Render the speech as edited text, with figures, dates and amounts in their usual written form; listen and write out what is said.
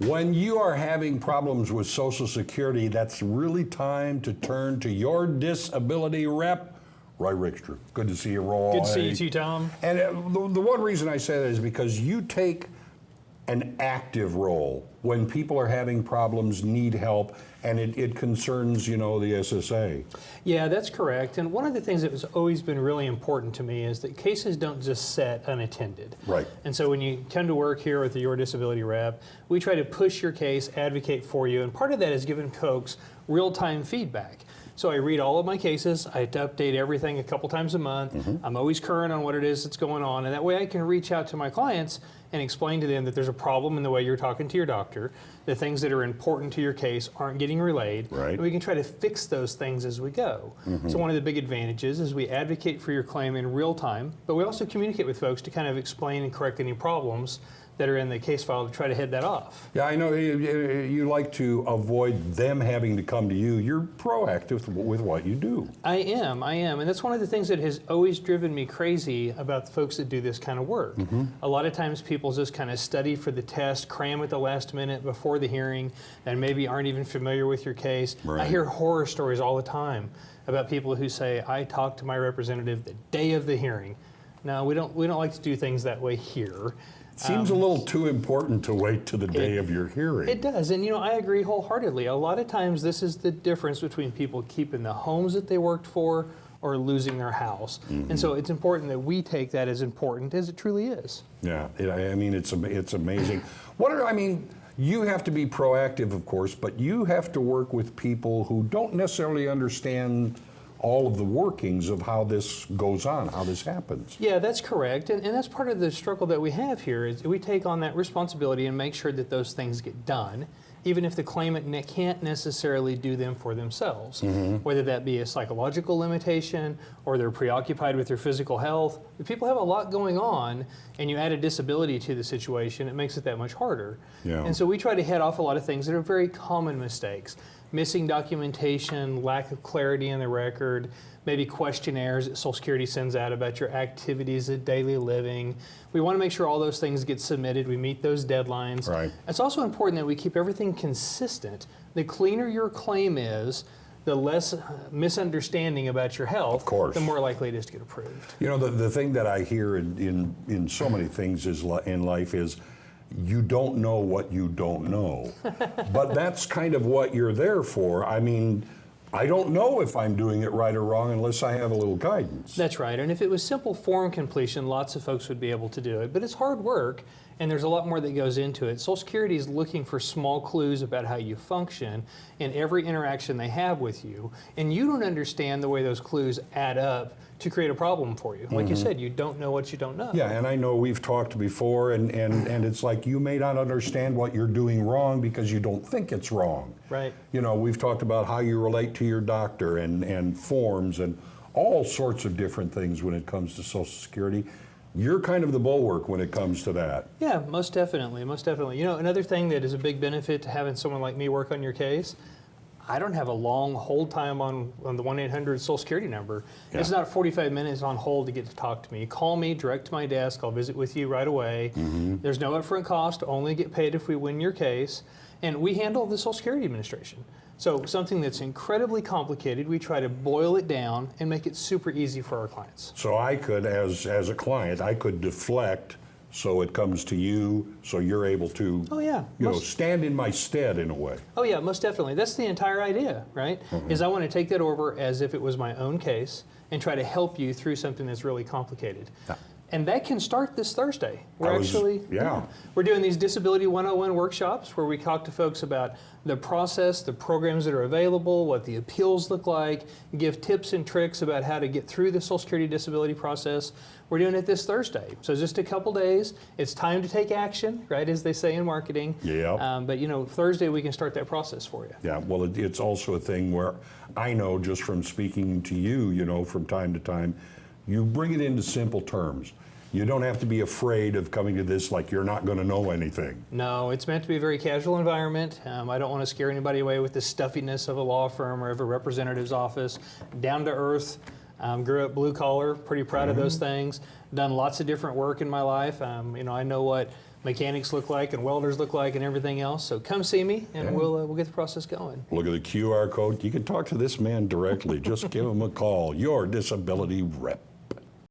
When you are having problems with Social Security, that's really time to turn to your disability rep, Roy Rickstrom. Good to see you, Roy. Good to see you too, Tom. And the one reason I say that is because you take an active role when people are having problems, need help, and it concerns, you know, the SSA. Yeah, that's correct. And one of the things that has always been really important to me is that cases don't just sit unattended. Right. And so when you come to work here with Your Disability Rep, we try to push your case, advocate for you, and part of that is giving folks real-time feedback. So I read all of my cases, I update everything a couple times a month, I'm always current on what it is that's going on, and that way I can reach out to my clients and explain to them that there's a problem in the way you're talking to your doctor, the things that are important to your case aren't getting relayed, right. and we can try to fix those things as we go. So one of the big advantages is we advocate for your claim in real time, but we also communicate with folks to kind of explain and correct any problems that are in the case file to try to head that off. Yeah, I know you like to avoid them having to come to you. You're proactive with what you do. I am, and that's one of the things that has always driven me crazy about the folks that do this kind of work. A lot of times people just kind of study for the test, cram at the last minute before the hearing, and maybe aren't even familiar with your case. Right. I hear horror stories all the time about people who say, I talked to my representative the day of the hearing. No, we don't like to do things that way here. Seems a little too important to wait to the day of your hearing. It does, and you know, I agree wholeheartedly. A lot of times this is the difference between people keeping the homes that they worked for or losing their house. And so it's important that we take that as important as it truly is. Yeah, I mean, it's amazing. You have to be proactive, of course, but you have to work with people who don't necessarily understand all of the workings of how this goes on, how this happens. Yeah, that's correct, and that's part of the struggle that we have here is we take on that responsibility and make sure that those things get done, even if the claimant can't necessarily do them for themselves, whether that be a psychological limitation or they're preoccupied with their physical health. If people have a lot going on and you add a disability to the situation, it makes it that much harder. Yeah. And so we try to head off a lot of things that are very common mistakes. Missing documentation, lack of clarity in the record, maybe questionnaires that Social Security sends out about your activities of daily living. We want to make sure all those things get submitted, we meet those deadlines. Right. It's also important that we keep everything consistent. The cleaner your claim is, the less misunderstanding about your health, of course, the more likely it is to get approved. You know, the thing that I hear in so many things in life is, you don't know what you don't know. But that's kind of what you're there for. I mean, I don't know if I'm doing it right or wrong unless I have a little guidance. That's right, and if it was simple form completion, lots of folks would be able to do it, but it's hard work, and there's a lot more that goes into it. Social Security is looking for small clues about how you function in every interaction they have with you, and you don't understand the way those clues add up to create a problem for you. Like you said, you don't know what you don't know. Yeah, and I know we've talked before, and it's like you may not understand what you're doing wrong because you don't think it's wrong. Right. You know, we've talked about how you relate to your doctor and forms and all sorts of different things when it comes to Social Security. You're kind of the bulwark when it comes to that. Yeah, most definitely, most definitely. You know, another thing that is a big benefit to having someone like me work on your case, I don't have a long hold time on the 1-800 Social Security number. Yeah. It's not 45 minutes on hold to get to talk to me. Call me direct to my desk. I'll visit with you right away. There's no upfront cost. Only get paid if we win your case. And we handle the Social Security Administration. So something that's incredibly complicated, we try to boil it down and make it super easy for our clients. So I could, as a client, I could deflect so it comes to you, so you're able to, stand in my stead in a way. Oh yeah, most definitely. That's the entire idea, right? Is I want to take that over as if it was my own case and try to help you through something that's really complicated. Yeah. And that can start this Thursday. We're doing these Disability 101 workshops where we talk to folks about the process, the programs that are available, what the appeals look like, give tips and tricks about how to get through the Social Security disability process. We're doing it this Thursday. So just a couple days. It's time to take action, right, as they say in marketing. Yeah. But you know, Thursday we can start that process for you. Yeah, well, it's also a thing where I know just from speaking to you, you know, from time to time, you bring it into simple terms. You don't have to be afraid of coming to this like you're not going to know anything. No, it's meant to be a very casual environment. I don't want to scare anybody away with the stuffiness of a law firm or of a representative's office. Down to earth, Grew up blue collar, pretty proud of those things. Done lots of different work in my life. You know, I know what mechanics look like and welders look like and everything else. So come see me, and we'll get the process going. Look at the QR code. You can talk to this man directly. Just give him a call. Your disability rep.